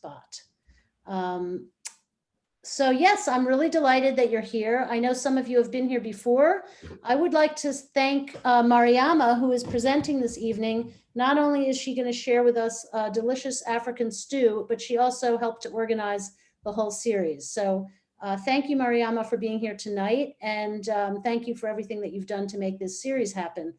spot. So yes, I'm really delighted that you're here. I know some of you have been here before. I would like to thank Mariama, who is presenting this evening. Not only is she going to share with us a delicious African stew, but she also helped to organize the whole series. So thank you, Mariama, for being here tonight. And thank you for everything that you've done to make this series happen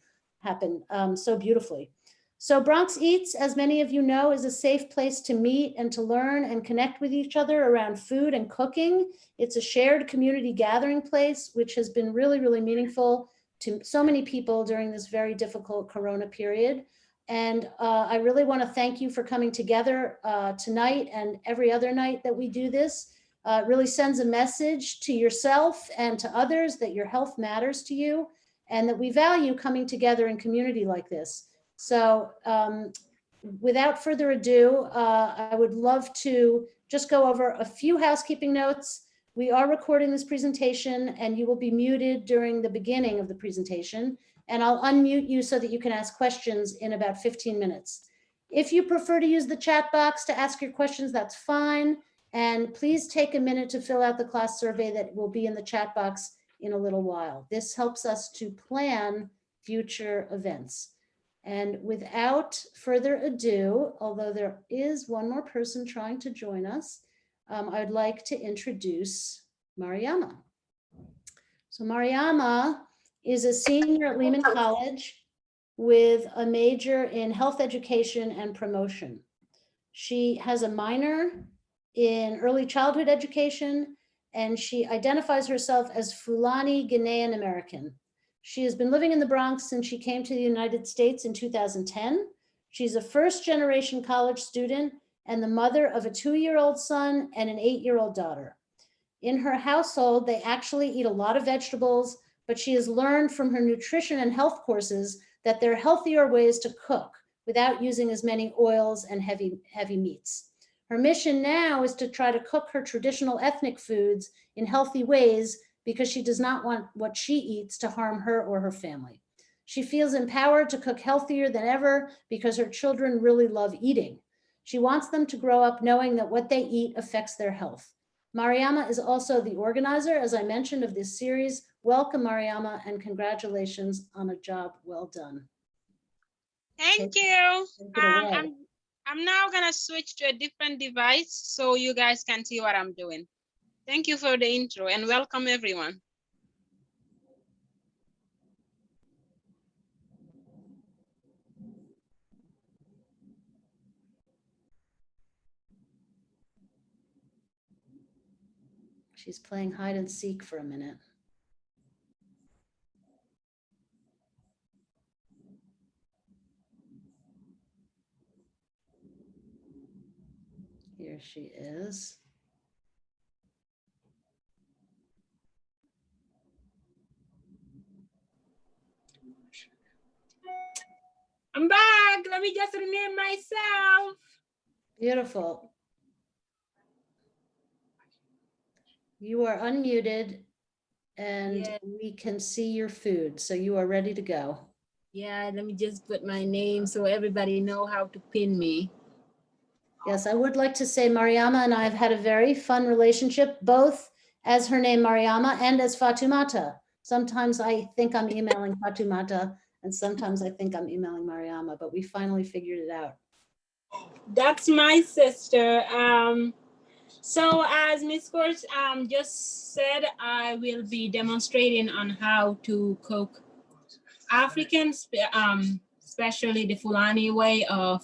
so beautifully. So Bronx Eats, as many of you know, is a safe place to meet and to learn and connect with each other around food and cooking. It's a shared community gathering place, which has been really, really meaningful to so many people during this very difficult Corona period. And I really want to thank you for coming together tonight and every other night that we do this. It really sends a message to yourself and to others that your health matters to you and that we value coming together in community like this. So without further ado, I would love to just go over a few housekeeping notes. We are recording this presentation and you will be muted during the beginning of the presentation, and I'll unmute you so that you can ask questions in about 15 minutes. If you prefer to use the chat box to ask your questions, that's fine. And please take a minute to fill out the class survey that will be in the chat box in a little while. This helps us to plan future events. And without further ado, although there is one more person trying to join us, I'd like to introduce Mariama. So Mariama is a senior at Lehman College with a major in health education and promotion. She has a minor in early childhood education, and she identifies herself as Fulani Ghanaian American. She has been living in the Bronx since she came to the United States in 2010. She's a first-generation college student and the mother of a 2-year-old son and an 8-year-old daughter. In her household, they actually eat a lot of vegetables, but she has learned from her nutrition and health courses that there are healthier ways to cook without using as many oils and heavy meats. Her mission now is to try to cook her traditional ethnic foods in healthy ways because she does not want what she eats to harm her or her family. She feels empowered to cook healthier than ever because her children really love eating. She wants them to grow up knowing that what they eat affects their health. Mariama is also the organizer, as I mentioned, of this series. Welcome, Mariama, and congratulations on a job well done. Thank you. I'm now gonna switch to a different device so you guys can see what I'm doing. Thank you for the intro and welcome everyone. She's playing hide and seek for a minute. Here she is. I'm back. Let me just rename myself. Beautiful. You are unmuted and we can see your food. So you are ready to go. Yeah, let me just put my name so everybody know how to pin me. Yes, I would like to say Mariama and I have had a very fun relationship, both as her name Mariama and as Fatumata. Sometimes I think I'm emailing Fatumata and sometimes I think I'm emailing Mariama, but we finally figured it out. That's my sister. So as Ms. Court just said, I will be demonstrating on how to cook African, especially the Fulani way of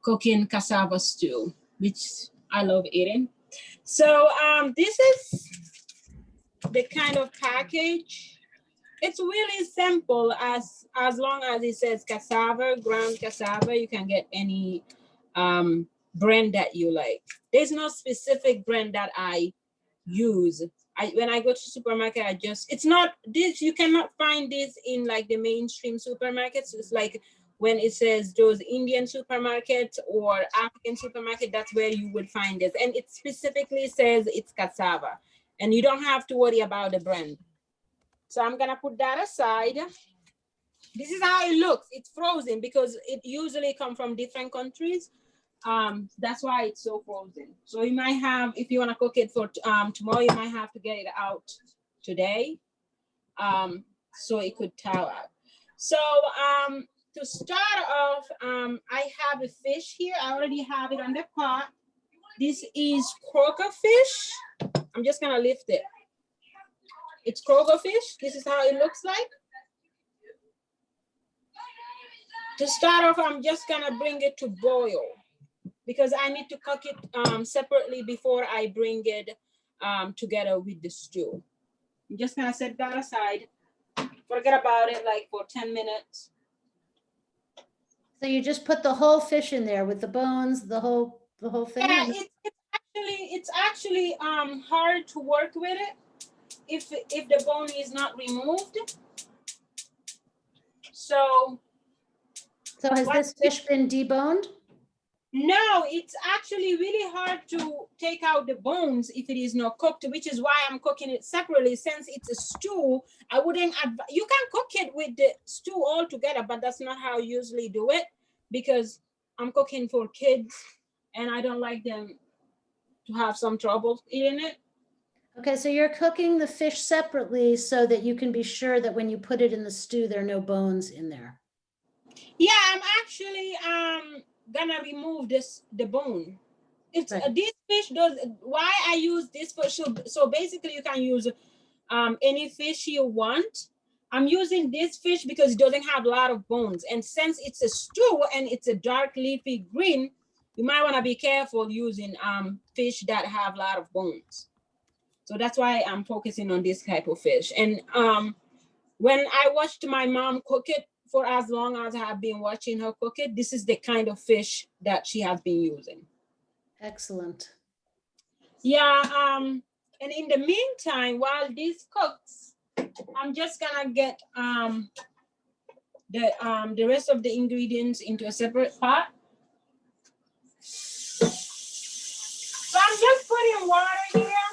cooking cassava stew, which I love eating. So this is the kind of package. It's really simple as long as it says cassava, ground cassava, you can get any brand that you like. There's no specific brand that I use. When I go to supermarket, it's not this, you cannot find this in like the mainstream supermarkets. It's like when it says those Indian supermarkets or African supermarket, that's where you would find this. And it specifically says it's cassava and you don't have to worry about the brand. So I'm gonna put that aside. This is how it looks. It's frozen because it usually comes from different countries. That's why it's so frozen. So you might have, if you want to cook it for tomorrow, you might have to get it out today, so it could thaw out. So to start off, I have a fish here. I already have it on the pot. This is croaker fish. I'm just gonna lift it. It's croaker fish. This is how it looks like. To start off, I'm just gonna bring it to boil because I need to cook it separately before I bring it together with the stew. I'm just gonna set that aside. Forget about it like for 10 minutes. So you just put the whole fish in there with the bones, the whole thing? Yeah, it's actually hard to work with it if the bone is not removed. So has this fish been deboned? No, it's actually really hard to take out the bones if it is not cooked, which is why I'm cooking it separately. Since it's a stew, I wouldn't, you can cook it with the stew all together, but that's not how I usually do it because I'm cooking for kids and I don't like them to have some trouble eating it. Okay, so you're cooking the fish separately so that you can be sure that when you put it in the stew, there are no bones in there. Yeah, I'm actually gonna remove the bone. It's Right. This fish does. Why I use this fish? So basically, you can use any fish you want. I'm using this fish because it doesn't have a lot of bones, and since it's a stew and it's a dark leafy green, you might want to be careful using fish that have a lot of bones. So that's why I'm focusing on this type of fish. And when I watched my mom cook it for as long as I have been watching her cook it, this is the kind of fish that she has been using. Excellent. Yeah, and in the meantime, while this cooks, I'm just gonna get the rest of the ingredients into a separate pot. So I'm just putting water here.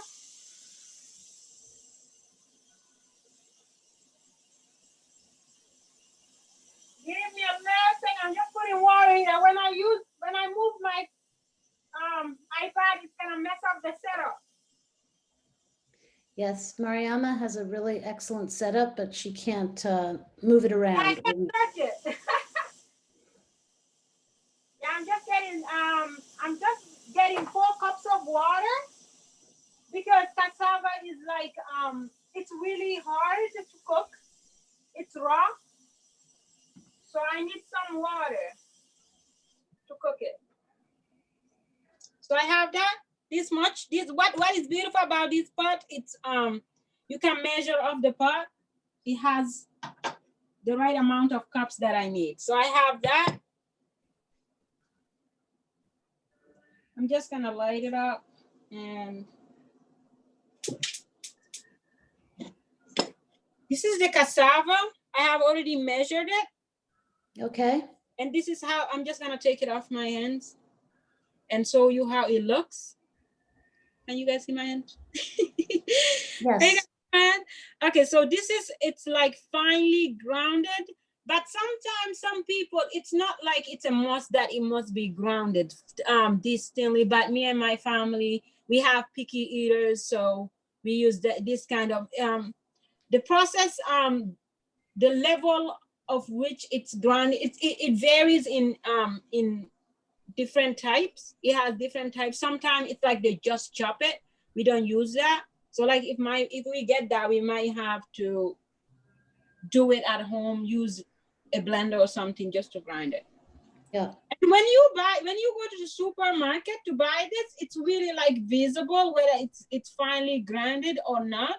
Give me a minute, I'm just putting water here. When I move my iPad, it's gonna mess up the setup. Yes, Mariama has a really excellent setup, but she can't move it around. I can touch it. Yeah, I'm just getting 4 cups of water because cassava is like it's really hard to cook. It's raw. So I need some water to cook it. So I have that this much. This what is beautiful about this pot, it's you can measure off the pot. It has the right amount of cups that I need. So I have that. I'm just gonna light it up and this is the cassava. I have already measured it. Okay. And this is how I'm just gonna take it off my hands and show you how it looks. Can you guys see my hand? Yes. Okay, so it's like finely grounded, but sometimes some people, it's not like it's a must that it must be grounded this thinly, but me and my family, we have picky eaters, so we use this kind of, the process, the level of which it's grounded, it varies in different types. It has different types. Sometimes it's like they just chop it. We don't use that. So like if we get that, we might have to do it at home, use a blender or something just to grind it. Yeah. And when you go to the supermarket to buy this, it's really like visible whether it's finely grinded or not.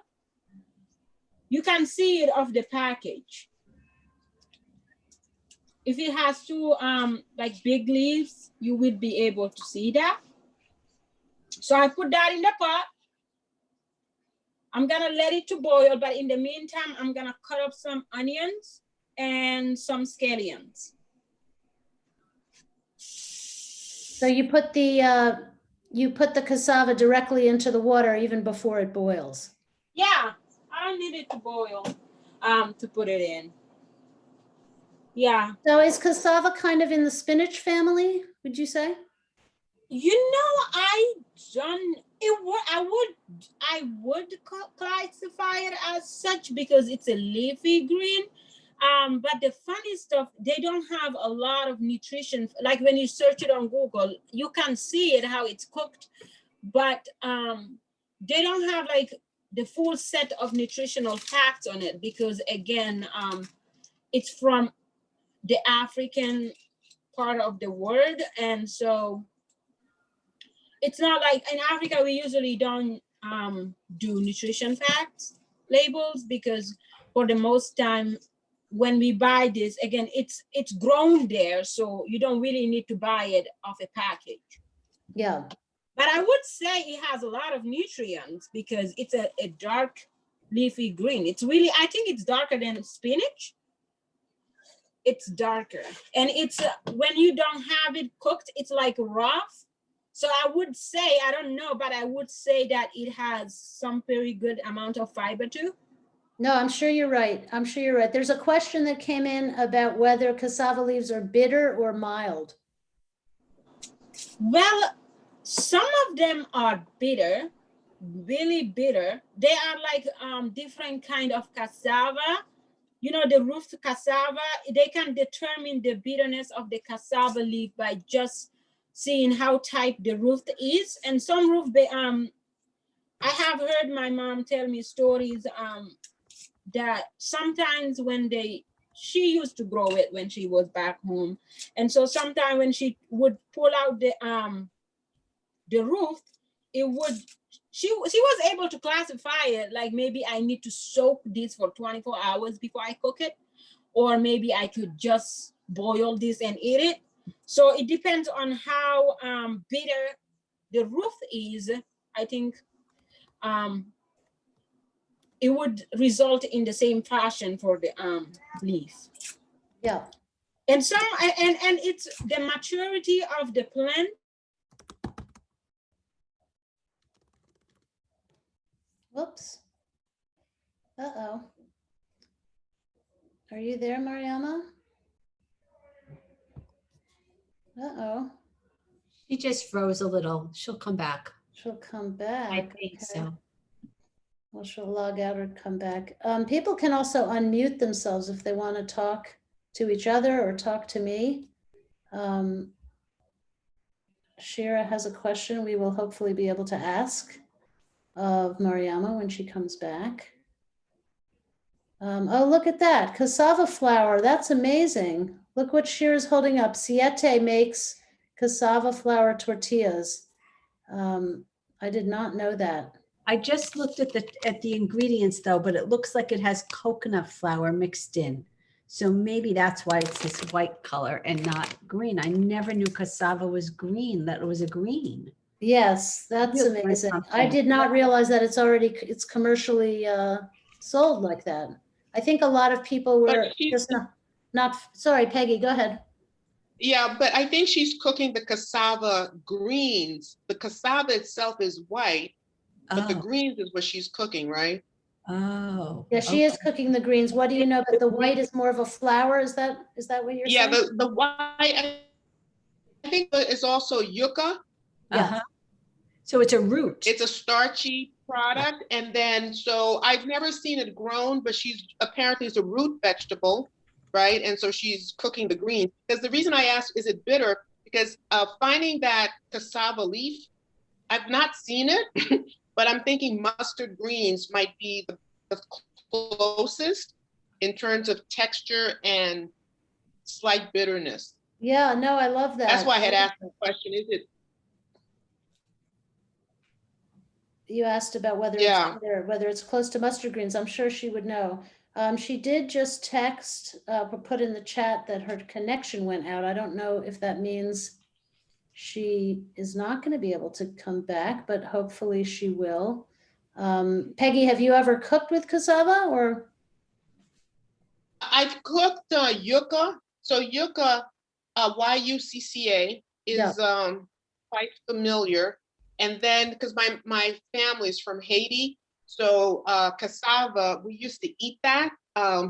You can see it off the package. If it has 2 like big leaves, you will be able to see that. So I put that in the pot. I'm gonna let it to boil, but in the meantime, I'm gonna cut up some onions and some scallions. So you put the cassava directly into the water even before it boils. Yeah, I don't need it to boil to put it in. Yeah. So is cassava kind of in the spinach family, would you say? You know, I don't. It would. I would. Classify it as such because it's a leafy green. But the funny stuff, they don't have a lot of nutrition. Like when you search it on Google, you can see it how it's cooked, but they don't have like the full set of nutritional facts on it because again, it's from the African part of the world, and so it's not like in Africa we usually don't do nutrition facts labels because for the most time when we buy this again it's grown there, so you don't really need to buy it off a package. Yeah. But I would say it has a lot of nutrients because it's a dark leafy green. It's really, I think it's darker than spinach. It's darker, and it's when you don't have it cooked it's like rough. So I would say, I don't know, but I would say that it has some very good amount of fiber too. No, I'm sure you're right. I'm sure you're right. There's a question that came in about whether cassava leaves are bitter or mild. Well, some of them are bitter, really bitter. They are like different kind of cassava. You know, the root cassava, they can determine the bitterness of the cassava leaf by just seeing how tight the root is. And some root, I have heard my mom tell me stories that sometimes when she used to grow it when she was back home. And so sometimes when she would pull out the root, it would, she was able to classify it like maybe I need to soak this for 24 hours before I cook it, or maybe I could just boil this and eat it. So it depends on how bitter the root is. I think it would result in the same fashion for the leaf. Yeah. And some and it's the maturity of the plant. Whoops. Uh-oh. Are you there, Mariama? Uh-oh. She just froze a little. She'll come back. She'll come back. I think Okay. so. Well, she'll log out or come back. People can also unmute themselves if they want to talk to each other or talk to me. Shira has a question we will hopefully be able to ask of Mariama when she comes back. Oh, look at that. Cassava flour. That's amazing. Look what Shira's holding up. Siete makes cassava flour tortillas. I did not know that. I just looked at the ingredients though, but it looks like it has coconut flour mixed in. So maybe that's why it's this white color and not green. I never knew cassava was green, that it was a green. Yes, that's Really great amazing. I function. did not realize that it's commercially sold like that. I think a lot of people were just not, sorry, Peggy, go ahead. Yeah, but I think she's cooking the cassava greens. The cassava itself is white, but the greens is what she's cooking, right? Oh. Yeah, she is cooking the greens. What do you know? But the white is more of a flour. Is that what you're saying? Yeah, the white, I think it's also yucca. Yeah. So it's a root. It's a starchy product. And then, so I've never seen it grown, but apparently it's a root vegetable, right? And so she's cooking the greens. Because the reason I asked, is it bitter? Because finding that cassava leaf, I've not seen it, but I'm thinking mustard greens might be the closest in terms of texture and slight bitterness. Yeah, no, I love that. That's why I had asked the question, is it? You asked about whether it's close to mustard greens. I'm sure she would know. She did just text, put in the chat that her connection went out. I don't know if that means she is not going to be able to come back, but hopefully she will. Peggy, have you ever cooked with cassava or? I've cooked yucca. So yucca, Y-U-C-C-A is quite familiar. And then, because my family is from Haiti, so cassava, we used to eat that.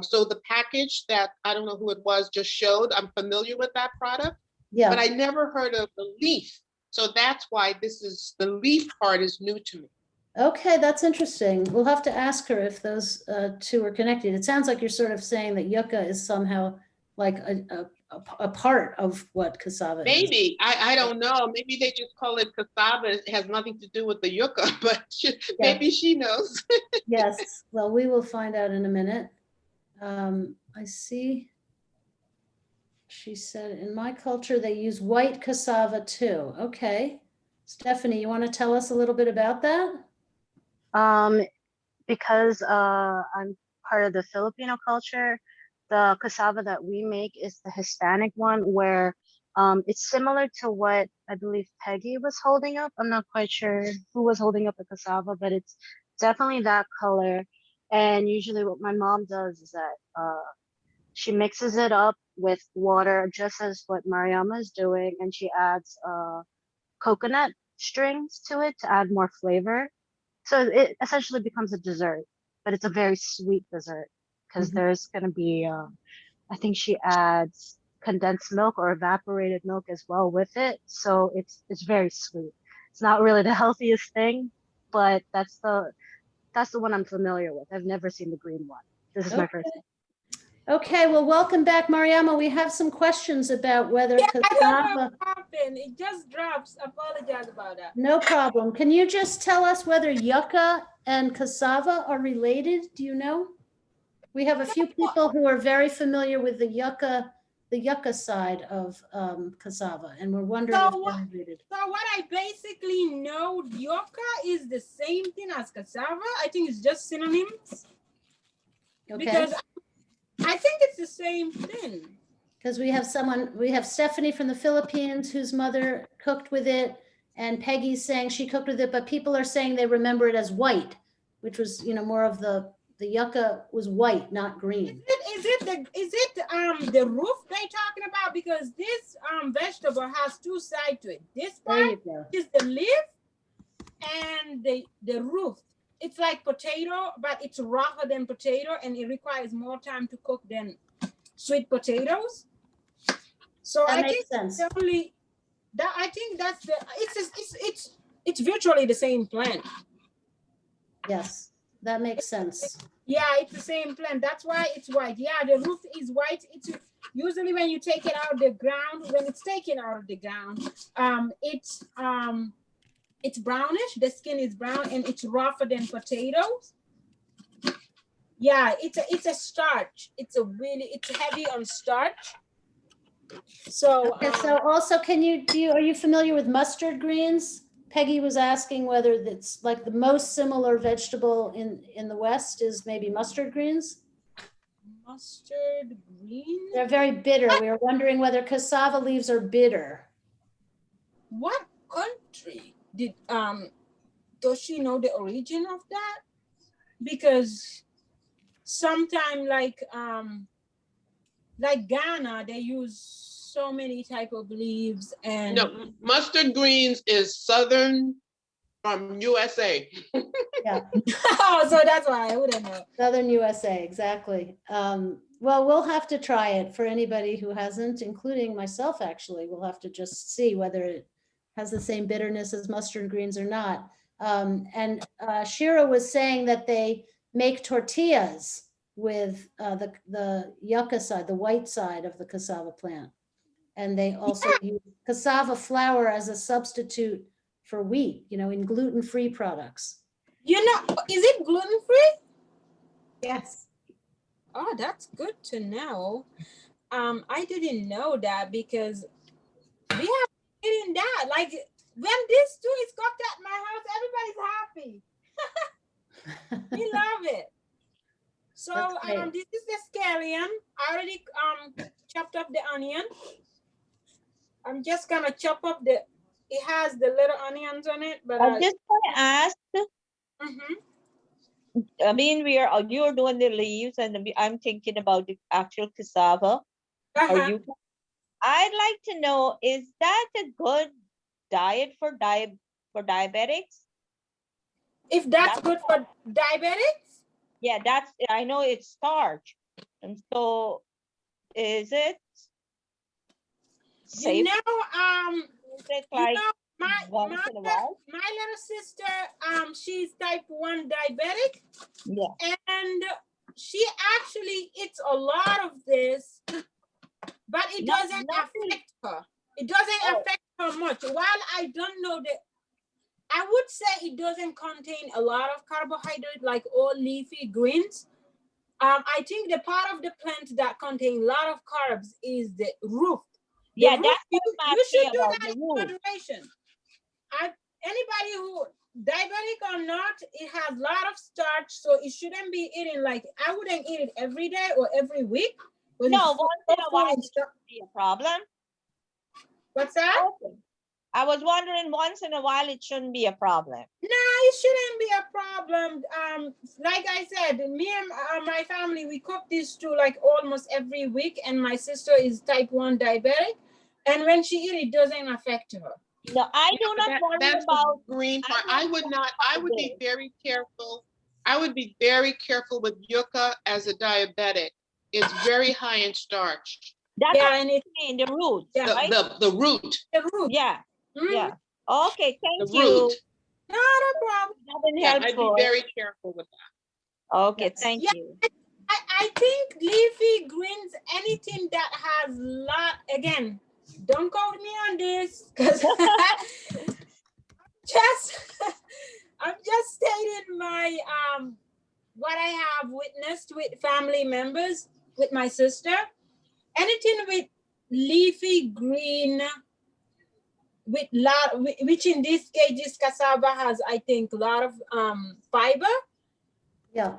So the package that, I don't know who it was, just showed, I'm familiar with that product. Yeah. But I never heard of the leaf. So that's why the leaf part is new to me. Okay, that's interesting. We'll have to ask her if those two are connected. It sounds like you're sort of saying that yucca is somehow like a part of what cassava is. Maybe, I don't know. Maybe they just call it cassava. It has nothing to do with the yucca, but maybe she knows. Yes, well, we will find out in a minute. I see. She said, in my culture, they use white cassava too. Okay. Stephanie, you want to tell us a little bit about that? Because I'm part of the Filipino culture, the cassava that we make is the Hispanic one, where it's similar to what I believe Peggy was holding up. I'm not quite sure who was holding up the cassava, but it's definitely that color. And usually what my mom does is that she mixes it up with water, just as what Mariama is doing, and she adds coconut strings to it to add more flavor. So it essentially becomes a dessert, but it's a very sweet dessert because there's going to be, I think she adds condensed milk or evaporated milk as well with it. So it's very sweet. It's not really the healthiest thing, but that's the one I'm familiar with. I've never seen the green one. This is my first time. Okay, well, welcome back, Mariama. We have some questions about whether I don't know cassava. what happened. It just drops. Apologize about that. No problem. Can you just tell us whether yucca and cassava are related? Do you know? We have a few people who are very familiar with the yucca side of cassava, and we're wondering if they're related. So what I basically know, yucca is the same thing as cassava. I think it's just synonyms. Okay. Because I think it's the same thing. Because we have Stephanie from the Philippines whose mother cooked with it, and Peggy's saying she cooked with it, but people are saying they remember it as white, which was, more of the yucca was white, not green. Is it the roof they talking about? Because this vegetable has two sides to it. This part is the leaf and the roof. It's like potato, but it's rougher than potato, and it requires more time to cook than sweet potatoes. So That I makes think sense. definitely that I think that's it's virtually the same plant. Yes, that makes sense. Yeah, it's the same plant. That's why it's white. Yeah, the roof is white. It's usually when you take it out of the ground, when it's taken out of the ground, it's brownish. The skin is brown and it's rougher than potatoes. Yeah, it's a starch. It's heavy on starch. So Okay, so also are you familiar with mustard greens? Peggy was asking whether it's like the most similar vegetable in the West is maybe mustard greens. Mustard green? They're very bitter. We were wondering whether cassava leaves are bitter. What country does she know the origin of that? Because sometimes like Ghana, they use so many type of leaves and No, mustard greens is southern from USA. Yeah. Oh, so that's why I wouldn't know. Southern USA, exactly. Well, we'll have to try it for anybody who hasn't, including myself, actually. We'll have to just see whether it has the same bitterness as mustard greens or not. And Shira was saying that they make tortillas with the yucca side, the white side of the cassava plant. And they also use cassava flour as a substitute for wheat, in gluten-free products. Is it gluten-free? Yes. Oh, that's good to know. I didn't know that because we have eaten that. Like when this too is cooked at my house, everybody's happy. We love it. So this is the scallion. I already chopped up the onion. I'm just gonna chop up it has the little onions on it, but I just want to ask, I mean, you're doing the leaves and I'm thinking about the actual cassava. I'd like to know, is that a good diet for diabetics? If that's good for diabetics? Yeah, I know it's starch. And so is it safe? Is it like, once in a while. My little sister, she's type 1 diabetic, Yeah. and she actually eats a lot of this, but it Not- doesn't not really. affect her. It doesn't Oh. affect her much. While I don't know that, I would say it doesn't contain a lot of carbohydrate like all leafy greens. I think the part of the plant that contains a lot of carbs is the root. The Yeah, root, that's you, what I'm you should asking do about, that the in root. moderation. Anybody who diabetic or not, it has a lot of starch, so it shouldn't be eating like, I wouldn't eat it every day or every week. When No, it's once in a full while in it starch. shouldn't be a problem. What's that? Okay. I was wondering, once in a while it shouldn't be a problem. No, it shouldn't be a problem. Like I said, me and my family, we cook this too like almost every week, and my sister is type 1 diabetic, and when she eat it doesn't affect her. No, I do not worry That's about. the green part. I I would not, I would be very careful. I would be very careful with yucca as a diabetic. It's very high in starch. That's Yeah, what and it's I'm saying, the roots, Yeah. right? The root, the root. Yeah, Mhm. yeah. Okay, the thank you. root. Not a problem. That's been Yeah, I'd helpful. be very careful with that. Okay, Yes. thank Yeah. you. I think leafy greens, anything that has lot, again, don't quote me on this, because I'm just stating my what I have witnessed with family members, with my sister. Anything with leafy green, with lot, which in this case, this cassava has, I think, a lot of fiber. Yeah,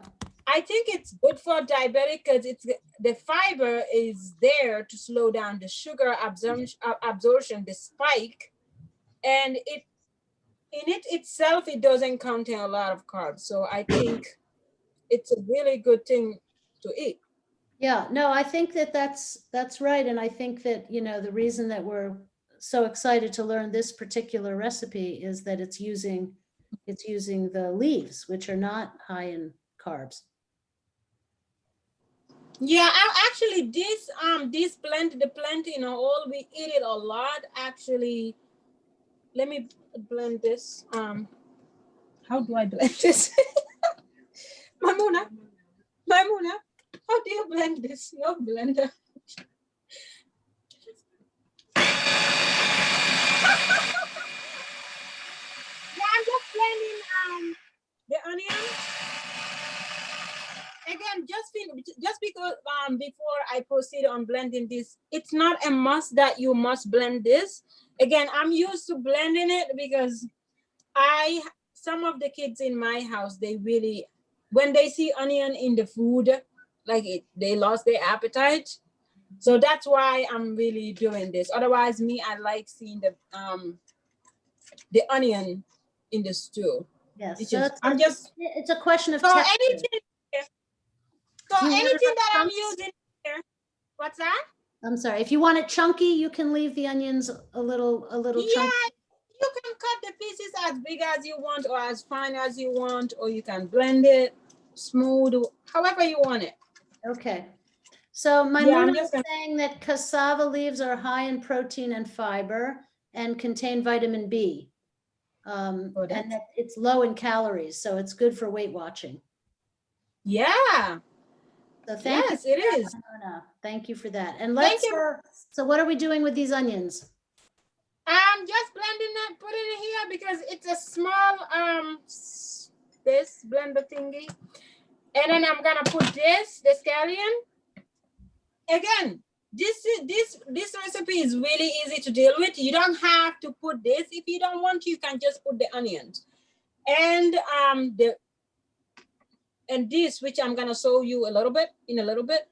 I think it's good for diabetic because it's the fiber is there to slow down the sugar absorption, the spike, and it in it itself it doesn't contain a lot of carbs. So I think it's a really good thing to eat. yeah, no, I think that that's right. And I think that, you know, the reason that we're so excited to learn this particular recipe is that it's using the leaves, which are not high in carbs. Yeah, actually this plant, the plant, you know, all we eat it a lot. Actually, let me blend this. How do I blend this? Mamuna, how do you blend this? Your blender. Yeah, I'm just blending the onion. Again, just because before I proceed on blending this, it's not a must that you must blend this. Again, I'm used to blending it because some of the kids in my house, they really, when they see onion in the food, like they lost their appetite. So that's why I'm really doing this. Otherwise, me, I like seeing the onion in the stew. Yes, Which so is, I'm just, it's a question of so texture. anything, so Do you want anything it that I'm chunks? using here, what's that? I'm sorry, if you want it chunky, you can leave the onions a little chunky. Yeah, you can cut the pieces as big as you want or as fine as you want, or you can blend it smooth, however you want it. Okay. So my Yeah, I'm mom is just gonna- saying that cassava leaves are high in protein and fiber and contain vitamin B. Oh, And that's- that it's low in calories, so it's good for weight watching. Yeah, So thank yes, you, it is. Anna. Thank you for that. And Thank let's, you. so what are we doing with these onions? I'm just blending it, put it in here because it's a small this blender thingy. And then I'm gonna put the scallion. Again, this recipe is really easy to deal with. You don't have to put this. If you don't want to, you can just put the onions. And this, which I'm gonna show you in a little bit.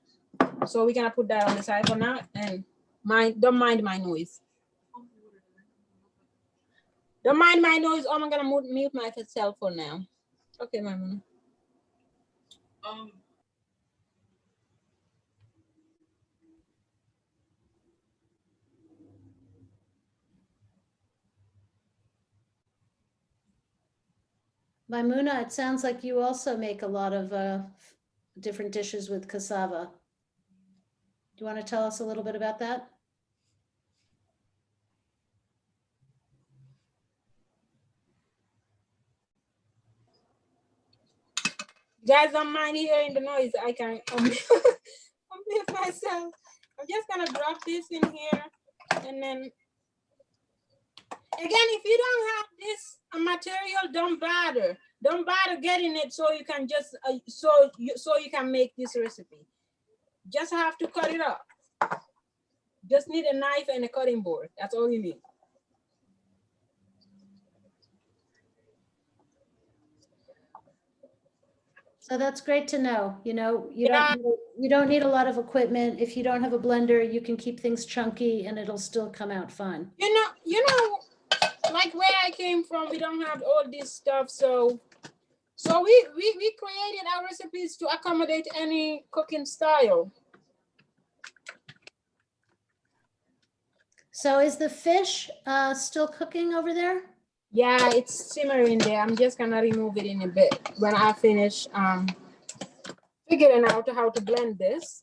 So we're gonna put that on the side for now. And don't mind my noise. Don't mind my noise. Oh, I'm gonna mute myself for now. Okay, Mama. Maimuna, it sounds like you also make a lot of different dishes with cassava. Do you want to tell us a little bit about that? Guys, don't mind hearing the noise. I can unmute myself. I'm just gonna drop this in here, and then again, if you don't have this material, don't bother. Don't bother getting it so you can just so you can make this recipe. Just have to cut it up. Just need a knife and a cutting board. That's all you need. So that's great to know. You know, you don't need a lot of equipment. If you don't have a blender, you can keep things chunky and it'll still come out fine. You know, like where I came from, we don't have all this stuff. So we created our recipes to accommodate any cooking style. So is the fish still cooking over there? Yeah, it's simmering there. I'm just gonna remove it in a bit when I finish figuring out how to blend this.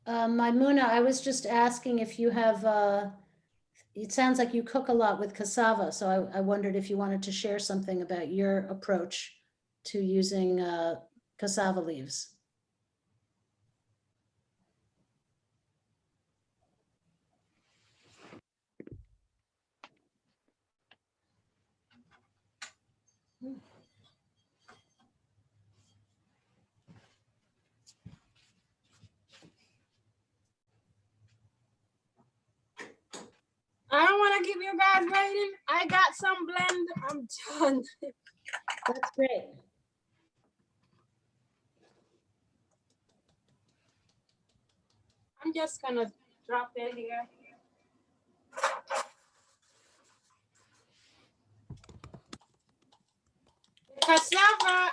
Maimuna, I was just asking if you have, it sounds like you cook a lot with cassava. So I wondered if you wanted to share something about your approach to using cassava leaves. I don't want to give you guys waiting. I got some blend. I'm done. That's great. I'm just gonna drop it here. Cassava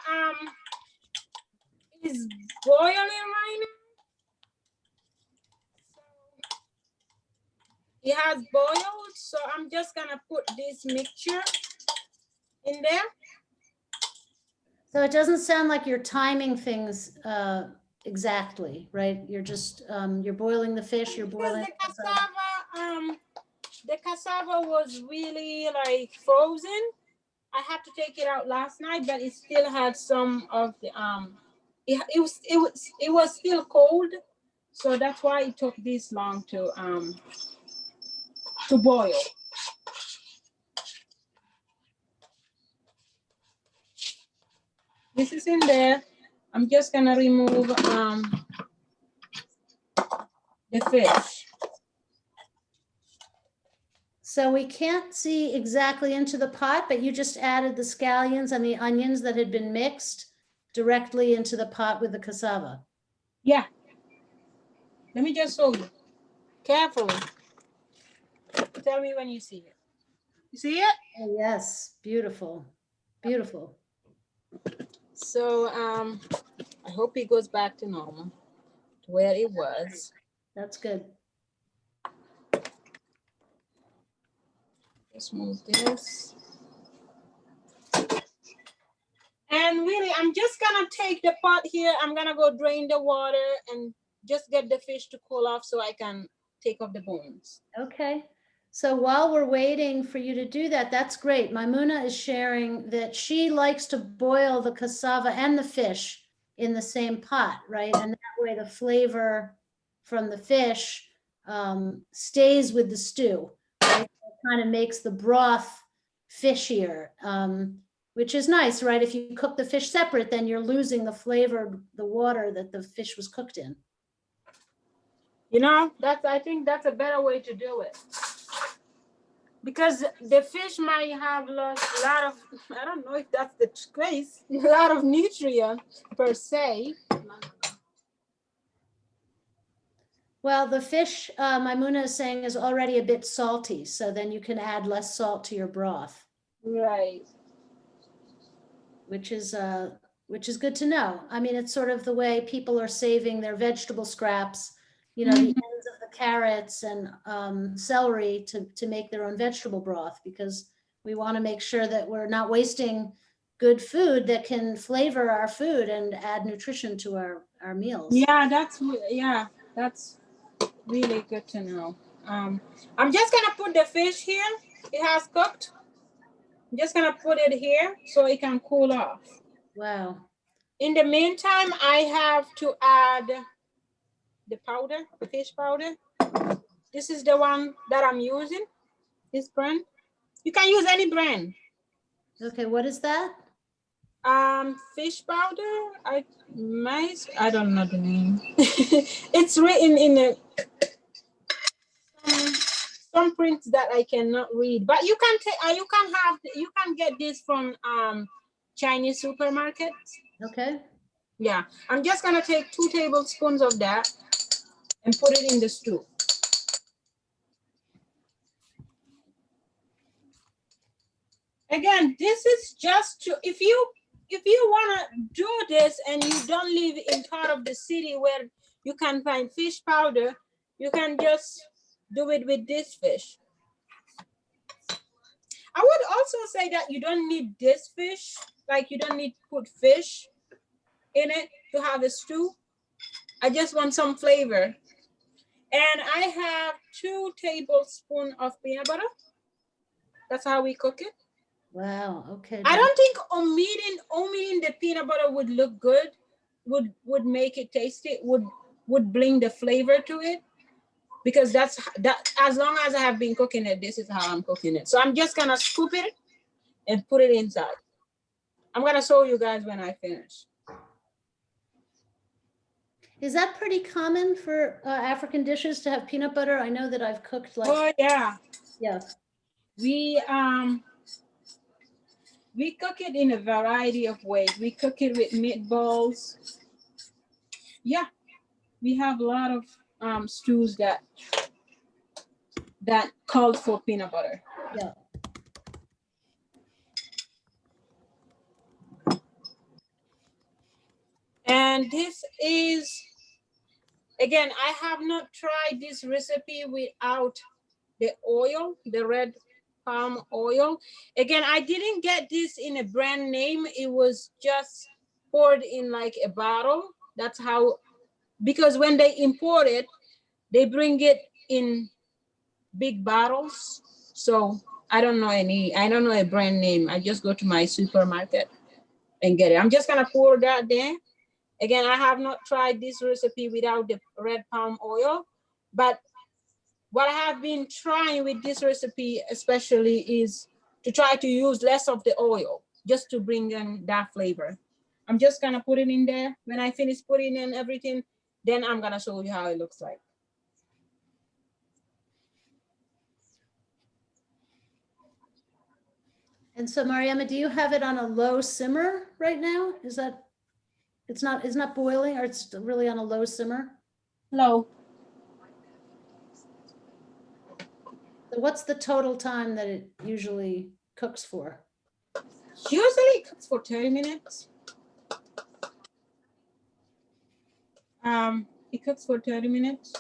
is boiling right now. It has boiled, so I'm just gonna put this mixture in there. So it doesn't sound like you're timing things exactly, right? You're just, you're boiling the fish, you're boiling. The cassava was really like frozen. I had to take it out last night, but it still had some of the it was still cold, so that's why it took this long to boil. This is in there. I'm just gonna remove the fish. So we can't see exactly into the pot, but you just added the scallions and the onions that had been mixed directly into the pot with the cassava. Yeah. Let me just show you. Carefully. Tell me when you see it. You see it? Oh, yes, beautiful, beautiful. So I hope it goes back to normal, to where it was. That's good. Just move this. And really, I'm just gonna take the pot here. I'm gonna go drain the water and just get the fish to cool off so I can take off the bones. Okay. So while we're waiting for you to do that, that's great. Maimuna is sharing that she likes to boil the cassava and the fish in the same pot, right? And that way the flavor from the fish stays with the stew, right? It kind of makes the broth fishier, which is nice, right? If you cook the fish separate, then you're losing the flavor, the water that the fish was cooked in. You know, I think that's a better way to do it. Because the fish might have lost a lot of, I don't know if that's the case, a lot of nutrients per se. Well, the fish, Maimuna is saying, is already a bit salty, so then you can add less salt to your broth. Right. Which is good to know. I mean, it's sort of the way people are saving their vegetable scraps, you know, the ends of the carrots and celery to make their own vegetable broth, because we want to make sure that we're not wasting good food that can flavor our food and add nutrition to our meals. Yeah, that's really good to know. I'm just gonna put the fish here. It has cooked. I'm just gonna put it here so it can cool off. Wow. In the meantime, I have to add the powder, the fish powder. This is the one that I'm using, this brand. You can use any brand. Okay, what is that? Fish powder. I don't know the name. It's written in some prints that I cannot read. But you can take. You can get this from Chinese supermarkets. Okay. Yeah, I'm just gonna take 2 tablespoons of that and put it in the stew. Again, this is just to, if you wanna do this and you don't live in part of the city where you can find fish powder, you can just do it with this fish. I would also say that you don't need this fish, like you don't need to put fish in it to have a stew. I just want some flavor. And I have 2 tablespoons of peanut butter. That's how we cook it. Wow. Okay. I don't think omitting the peanut butter would look good, would make it tasty, would bring the flavor to it, because that as long as I have been cooking it, this is how I'm cooking it. So I'm just gonna scoop it and put it inside. I'm gonna show you guys when I finish. Is that pretty common for African dishes to have peanut butter? I know that I've cooked like, Oh yeah, yeah. We cook it in a variety of ways. We cook it with meatballs. Yeah, we have a lot of stews that called for peanut butter. Yeah. And this is, again, I have not tried this recipe without the oil, the red palm oil. Again, I didn't get this in a brand name. It was just poured in like a bottle. That's how, because when they import it, they bring it in big bottles. So I don't know a brand name. I just go to my supermarket and get it. I'm just gonna pour that there. Again, I have not tried this recipe without the red palm oil, but what I have been trying with this recipe especially is to try to use less of the oil, just to bring in that flavor. I'm just gonna put it in there. When I finish putting in everything, then I'm gonna show you how it looks like. And so Mariama, do you have it on a low simmer right now? Is that, it's not boiling, or it's really on a low simmer? Low. So what's the total time that it usually cooks for? Usually it cooks for 30 minutes. It cooks for 30 minutes.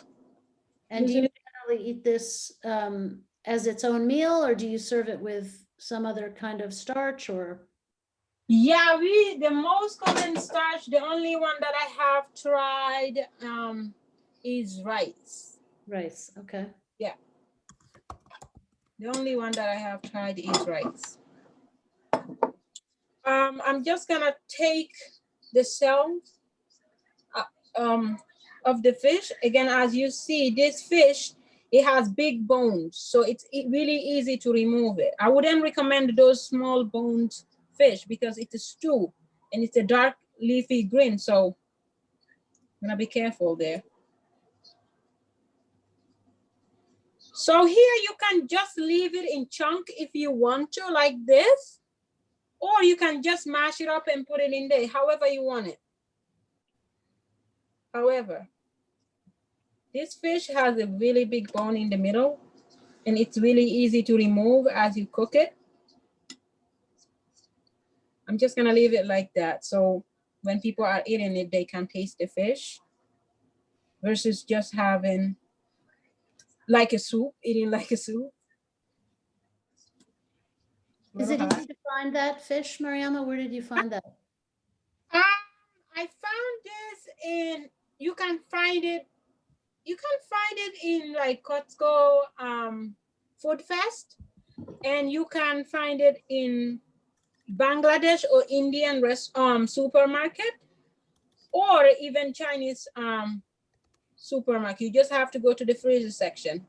And do you generally eat this as its own meal, or do you serve it with some other kind of starch, or? Yeah, the most common starch, the only one that I have tried is rice. Rice, okay. Yeah. The only one that I have tried is rice. I'm just gonna take the cells of the fish. Again, as you see, this fish, it has big bones, so it's really easy to remove it. I wouldn't recommend those small boned fish because it's a stew and it's a dark leafy green, so I'm gonna be careful there. So here you can just leave it in chunk if you want to, like this, or you can just mash it up and put it in there, however you want it. However, this fish has a really big bone in the middle, and it's really easy to remove as you cook it. I'm just gonna leave it like that, so when people are eating it, they can taste the fish, versus just having like a soup, eating like a soup. Is it easy to find that fish, Mariama? Where did you find that? I found this in, you can find it you can find it in like Costco Food Fest, and you can find it in Bangladesh or Indian supermarket, or even Chinese supermarket. You just have to go to the freezer section.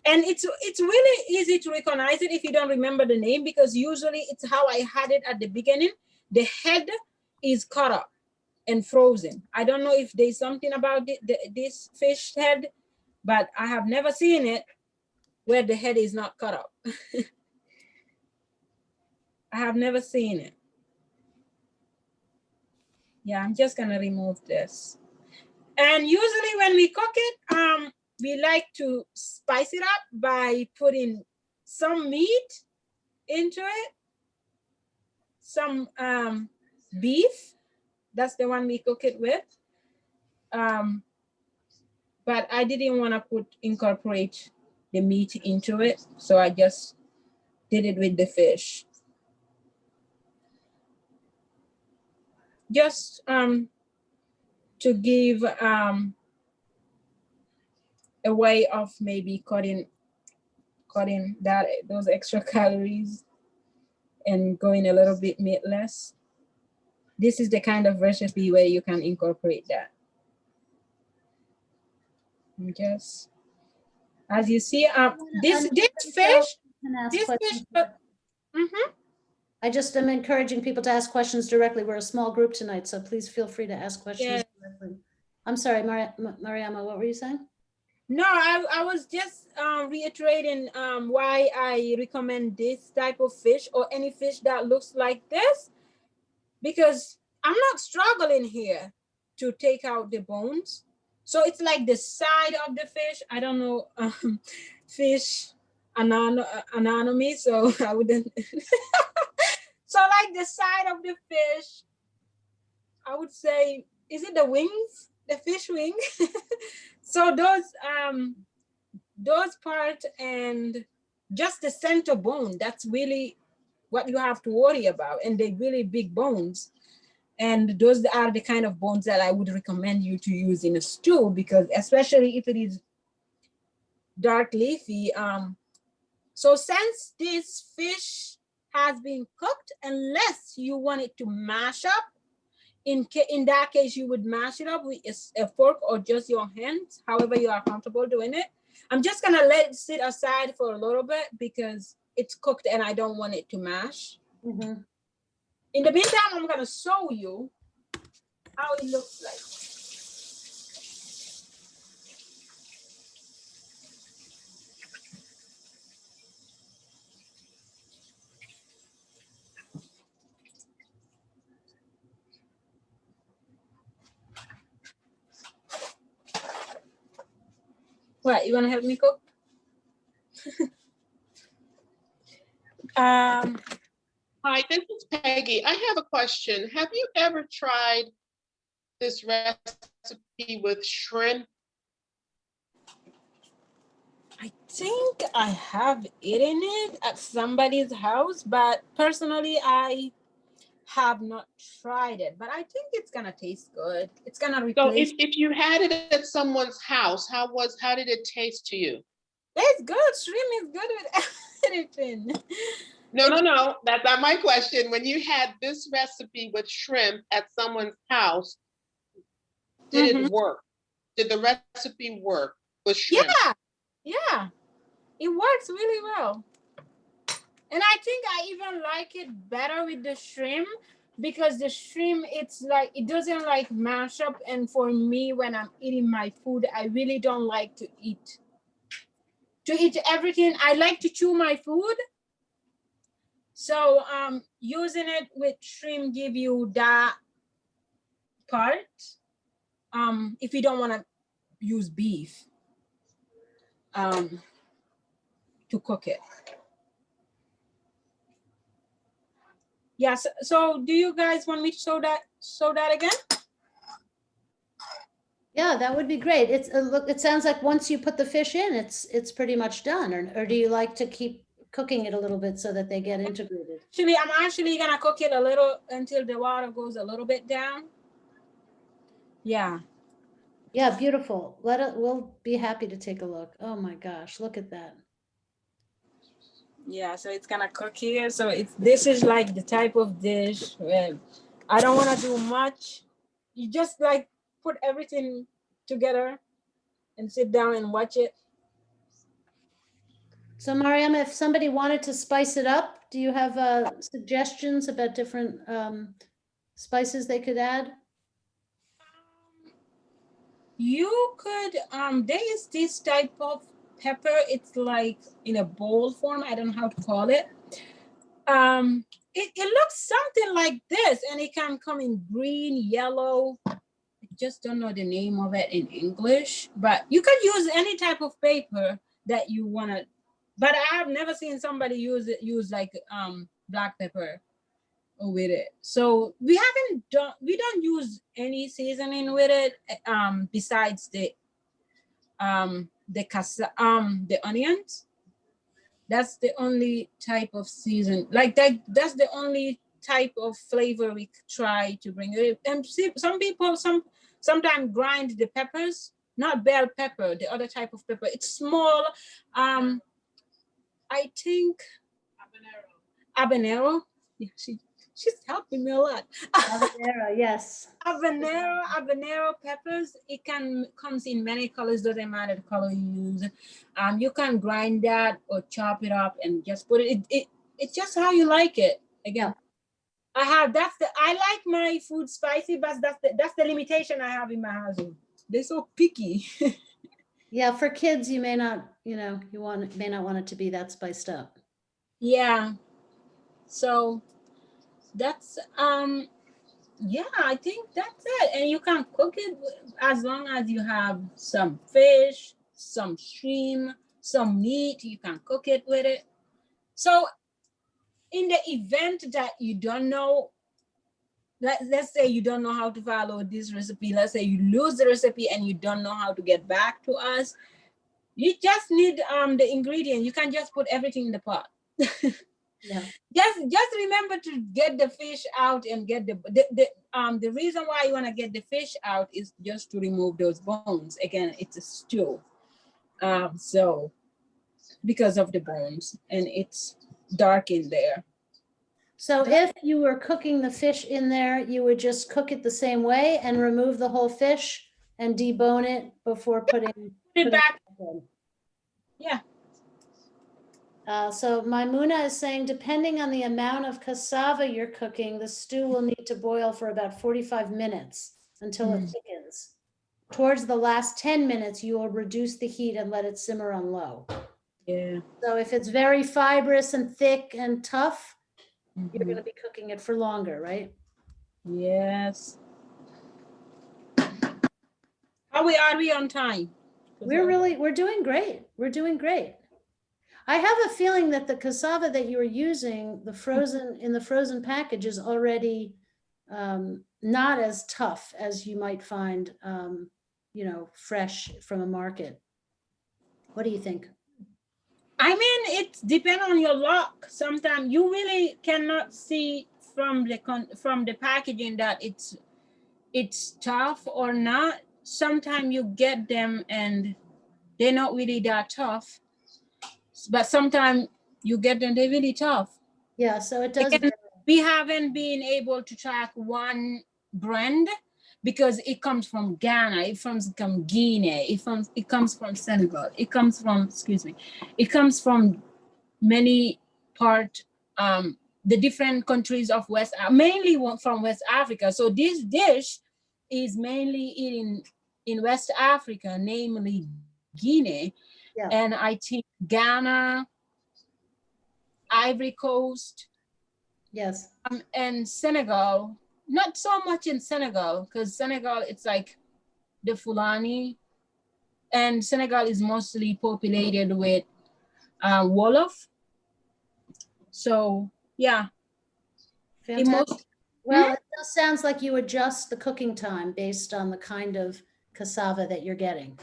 And it's really easy to recognize it if you don't remember the name, because usually it's how I had it at the beginning. The head is cut up and frozen. I don't know if there's something about this fish head, but I have never seen it where the head is not cut up. I have never seen it. Yeah, I'm just gonna remove this. And usually when we cook it, we like to spice it up by putting some meat into it, some beef. That's the one we cook it with. But I didn't want to incorporate the meat into it, so I just did it with the fish. Just to give a way of maybe cutting those extra calories and going a little bit meatless. This is the kind of recipe where you can incorporate that. And just as you see, this fish. I just am encouraging people to ask questions directly. We're a small group tonight, so please feel free to ask questions directly. I'm sorry, Mariama, what were you saying? No, I was just reiterating why I recommend this type of fish or any fish that looks like this, because I'm not struggling here to take out the bones. So it's like the side of the fish. I don't know fish anatomy, so I wouldn't. So like the side of the fish, I would say, is it the wings, the fish wing? So those parts and just the center bone, that's really what you have to worry about, and they're really big bones. And those are the kind of bones that I would recommend you to use in a stew, because especially if it is dark leafy. So since this fish has been cooked, unless you want it to mash up, in that case, you would mash it up with a fork or just your hands, however you are comfortable doing it. I'm just gonna let it sit aside for a little bit because it's cooked and I don't want it to mash. Mm-hmm. In the meantime, I'm gonna show you how it looks like. What, you wanna help me cook? Hi, this is Peggy. I have a question. Have you ever tried this recipe with shrimp? I think I have eaten it at somebody's house, but personally, I have not tried it. But I think it's gonna taste good. It's gonna replace. So if you had it at someone's house, how did it taste to you? It's good. Shrimp is good with anything. No. That's not my question. When you had this recipe with shrimp at someone's house, did it work? Did the recipe work with shrimp? Yeah, it works really well. And I think I even like it better with the shrimp, because the shrimp, it's like, it doesn't like mash up. And for me, when I'm eating my food, I really don't like to eat everything. I like to chew my food. So using it with shrimp give you that part. If you don't want to use beef to cook it. Yes. So do you guys want me to show that again? Yeah, that would be great. It's look. It sounds like once you put the fish in, it's pretty much done. Or do you like to keep cooking it a little bit so that they get integrated? Actually, I'm actually gonna cook it a little until the water goes a little bit down. Yeah. Yeah, beautiful. We'll be happy to take a look. Oh my gosh, look at that. Yeah, so it's gonna cook here. So this is like the type of dish where I don't want to do much. You just like put everything together and sit down and watch it. So Mariam, if somebody wanted to spice it up, do you have suggestions about different spices they could add? You could there is this type of pepper. It's like in a bowl form. I don't know how to call it. It looks something like this, and it can come in green, yellow. I just don't know the name of it in English, but you could use any type of paper that you want to. But I have never seen somebody use like black pepper with it. So we don't use any seasoning with it besides the onions. That's the only type of season like that's the only type of flavor we try to bring it. And see, some people sometimes grind the peppers, not bell pepper, the other type of pepper. It's small. I think habanero. Yeah, she's helping me a lot. Habanero, yes. Habanero peppers. It comes in many colors. Doesn't matter the color you use. You can grind that or chop it up and just put it. It's just how you like it. Again, I like my food spicy, but that's the limitation I have in my household. They're so picky. Yeah, for kids, you may not, may not want it to be that spiced up. Yeah. So that's yeah, I think that's it. And you can cook it as long as you have some fish, some shrimp, some meat, you can cook it with it. So in the event that you don't know, let's say you don't know how to follow this recipe, let's say you lose the recipe and you don't know how to get back to us, you just need the ingredient. You can just put everything in the pot. Yeah. Just remember to get the fish out and get the reason why you want to get the fish out is just to remove those bones. Again, it's a stew. So because of the bones, and it's dark in there. So if you were cooking the fish in there, you would just cook it the same way and remove the whole fish and debone it before putting Put it back. in. Yeah. So Maimuna is saying, depending on the amount of cassava you're cooking, the stew will need to boil for about 45 minutes until it thickens. Towards the last 10 minutes, you will reduce the heat and let it simmer on low. Yeah. So if it's very fibrous and thick and tough, you're going to be cooking it for longer, right? Yes. Are we on time? We're doing great. We're doing great. I have a feeling that the cassava that you are using, in the frozen package, is already not as tough as you might find, fresh from a market. What do you think? I mean, it depends on your luck. Sometimes you really cannot see from the packaging that it's tough or not. Sometimes you get them and they're not really that tough, but sometimes you get them, they're really tough. Yeah, so it does. Again, we haven't been able to track one brand because it comes from Ghana, it comes from Guinea, it comes from Senegal, it comes from many part, the different countries of mainly from West Africa. So this dish is mainly eaten in West Africa, namely Guinea, and I think Ghana, Ivory Coast, yes, and Senegal. Not so much in Senegal, because Senegal, it's like the Fulani, and Senegal is mostly populated with Wolof. So yeah. fantastic. Well, it just sounds like you adjust the cooking time based on the kind of cassava that you're getting.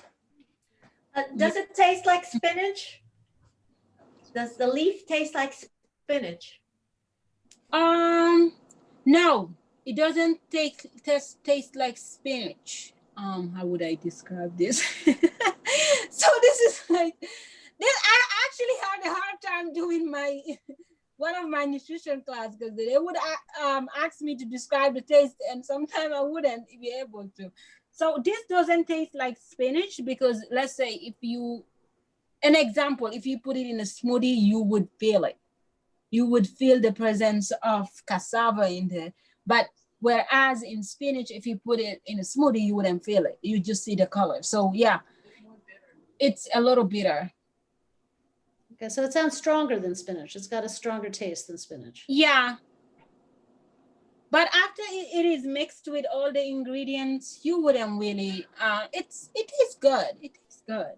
Does it taste like spinach? Does the leaf taste like spinach? No, it doesn't taste like spinach. how would I describe this? So this is like this. I actually had a hard time doing my one of my nutrition class because they would ask me to describe the taste, and sometimes I wouldn't be able to. So this doesn't taste like spinach because let's say if you, an example, if you put it in a smoothie, you would feel it. You would feel the presence of cassava in there. But whereas in spinach, if you put it in a smoothie, you wouldn't feel it. You just see the color. So yeah, it's a little bitter. Okay, so it sounds stronger than spinach. It's got a stronger taste than spinach. Yeah. But after it is mixed with all the ingredients, you wouldn't really, it is good. It is good.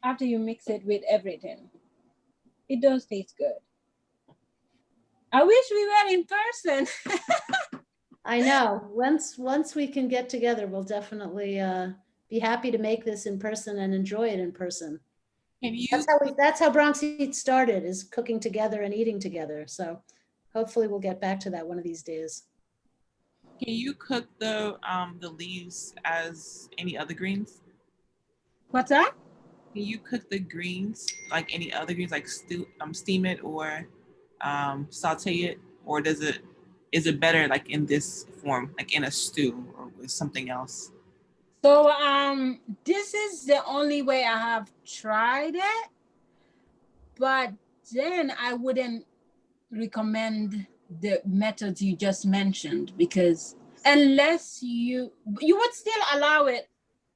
After you mix it with everything, it does taste good. I wish we were in person. I know. Once we can get together, we'll definitely be happy to make this in person and enjoy it in person. Can you That's how Bronx Eats started, is cooking together and eating together. So hopefully we'll get back to that one of these days. cook the leaves as any other greens? What's that? Can you cook the greens like any other greens, like steam it or saute it, or is it better like in this form, like in a stew or with something else? So this is the only way I have tried it, but then I wouldn't recommend the methods you just mentioned, because unless you would still allow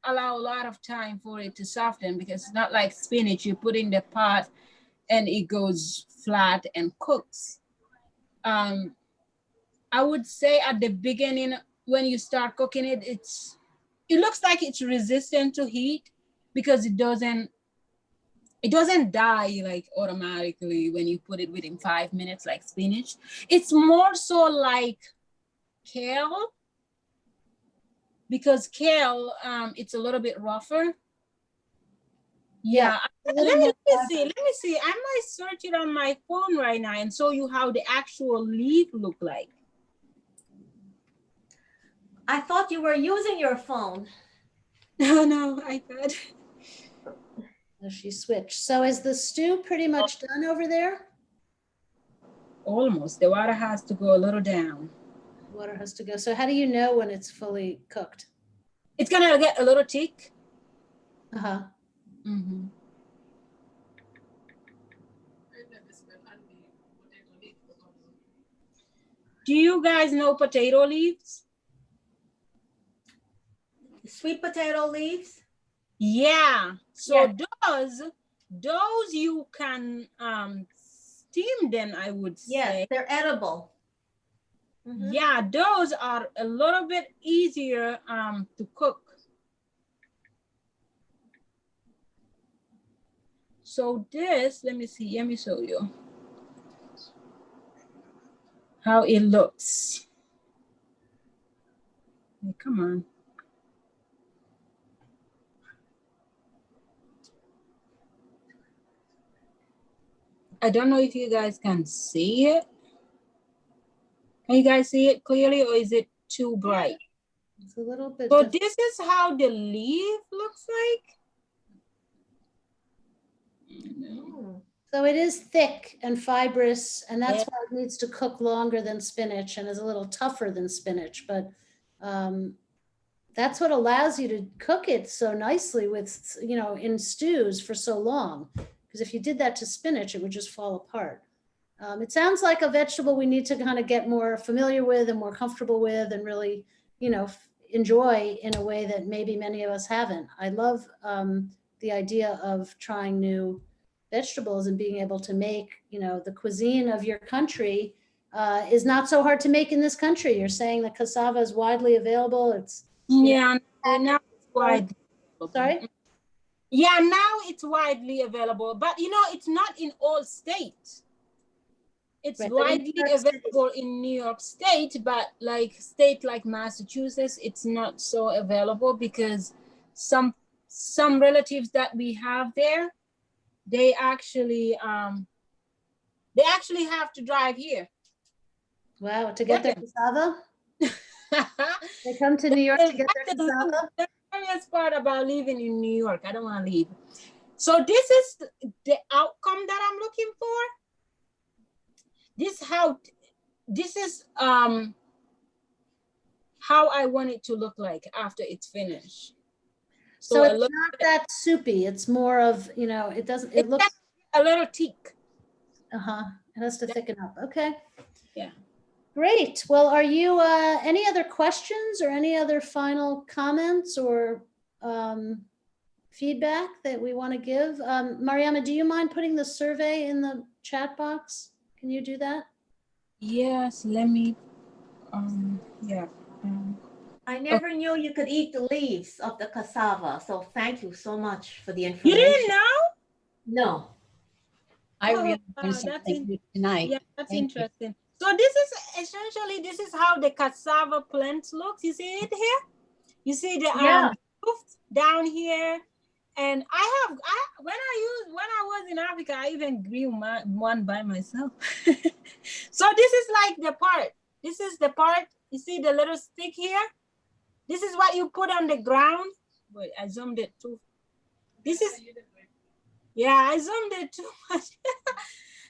a lot of time for it to soften, because it's not like spinach, you put in the pot and it goes flat and cooks. I would say at the beginning, when you start cooking it, it looks like it's resistant to heat because it doesn't die like automatically when you put it within 5 minutes like spinach. It's more so like kale, because kale, it's a little bit rougher. Yeah, let me see. I might search it on my phone right now and show you how the actual leaf look like. I thought you were using your phone. No, iPad. She switched. So is the stew pretty much done over there? Almost. The water has to go a little down. Water has to go. So how do you know when it's fully cooked? It's gonna get a little thick. Uh-huh. Mm-hmm. Do you guys know potato leaves? Sweet potato leaves? Yeah. So Yes. those you can steam them, I would say. Yes, they're edible. Mhm. Yeah, those are a little bit easier to cook. So this, let me show you how it looks. Hey, come on. I don't know if you guys can see it. Can you guys see it clearly, or is it too bright? It's a little bit. So this is how the leaf looks like. So it is thick and fibrous, and that's why it needs to cook longer than spinach and is a little tougher than spinach. But that's what allows you to cook it so nicely with, in stews for so long. Because if you did that to spinach, it would just fall apart. It sounds like a vegetable we need to kind of get more familiar with and more comfortable with and really, enjoy in a way that maybe many of us haven't. I love the idea of trying new vegetables and being able to make, the cuisine of your country is not so hard to make in this country. You're saying that cassava is widely available. It's now it's widely available. Sorry? Yeah, now it's widely available, but it's not in all states. It's widely available in New York State, but state like Massachusetts, it's not so available because some relatives that we have there, they actually have to drive here. Wow, to get their cassava? They come to New York to get their That's cassava? the funniest part about living in New York. I don't want to leave. So this is the outcome that I'm looking for. This is how I want it to look like after it's finished. So a it's little, not that soupy. It's more of, you know, it doesn't, it looks, a little thick. uh-huh, it has to thicken up. Okay. Yeah. Great. Well, are you, any other questions or any other final comments or feedback that we want to give? Mariama, do you mind putting the survey in the chat box? Can you do that? Yes, let me, yeah. I never knew you could eat the leaves of the cassava. So thank you so much for the You information. didn't know? No. I Oh, really wow, learned that's something new tonight. Yeah, that's Thank you. interesting. So this is essentially, this is how the cassava plant looks. You see it here? You see the Yeah. roots down here. And when I was in Africa, I even grew one by myself. So this is like the part. This is the part. You see the little stick here? This is what you put on the ground. Wait, I zoomed it too. This is, yeah, I zoomed it too much.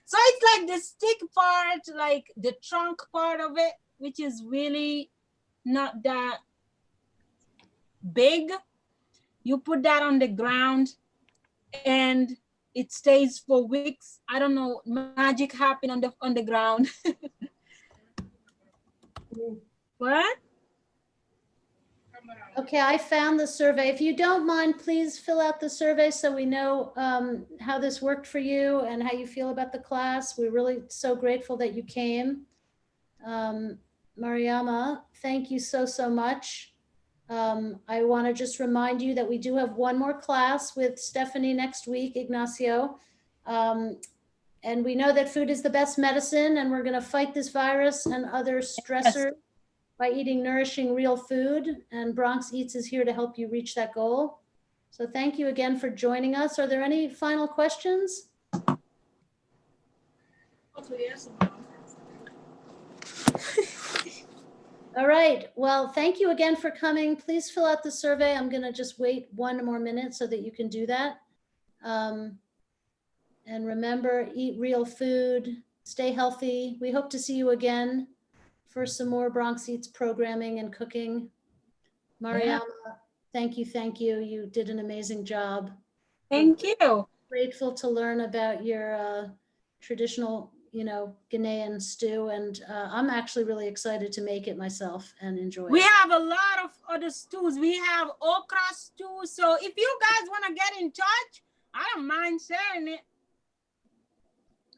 So it's like the stick part, like the trunk part of it, which is really not that big. You put that on the ground and it stays for weeks. I don't know, magic happen on the ground. What? Okay, I found the survey. If you don't mind, please fill out the survey so we know how this worked for you and how you feel about the class. We're really so grateful that you came. Mariama, thank you so, so much. I want to just remind you that we do have one more class with Stephanie next week, Ignacio. And we know that food is the best medicine, and we're going to fight this virus and other stressors by eating nourishing real food. And Bronx Eats is here to help you reach that goal. So thank you again for joining us. Are there any final questions? All right. Well, thank you again for coming. Please fill out the survey. I'm going to just wait one more minute so that you can do that. And remember, eat real food, stay healthy. We hope to see you again for some more Bronx Eats programming and cooking. Mariama, thank you, thank you. You did an amazing job. Thank you. Grateful to learn about your traditional, you know, Ghanaian stew, and I'm actually really excited to make it myself and enjoy We it. have a lot of other stews. We have okra stew. So if you guys want to get in touch, I don't mind sharing it.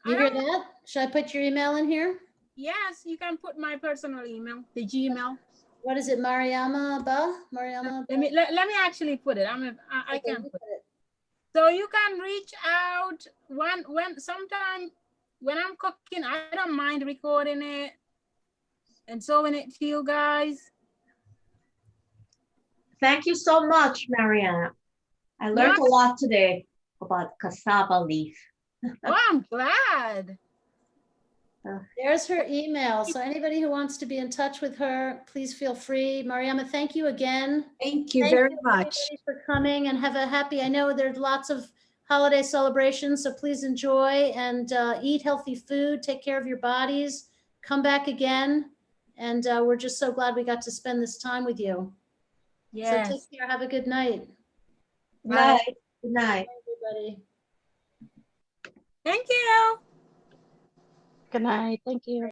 You hear that? Should I put your email in here? Yes, you can put my personal email, the Gmail. What is it, Mariama Ba? Mariama? Let me actually put it. I Okay, can you put put it. So you can reach out sometime when I'm cooking. I don't mind recording it and showing it to you guys. Thank you so much, Mariana. I learned a lot today about cassava leaf. Oh, I'm glad. There's her email. So anybody who wants to be in touch with her, please feel free. Mariama, thank you again. Thank you very much. Everybody for coming, and have a happy, I know there's lots of holiday celebrations, so please enjoy and eat healthy food, take care of your bodies, come back again. And we're just so glad we got to spend this time with you. Yes. So take care. Have a good night. Good night. Good night. Bye, everybody. Thank you. Good night. Thank you.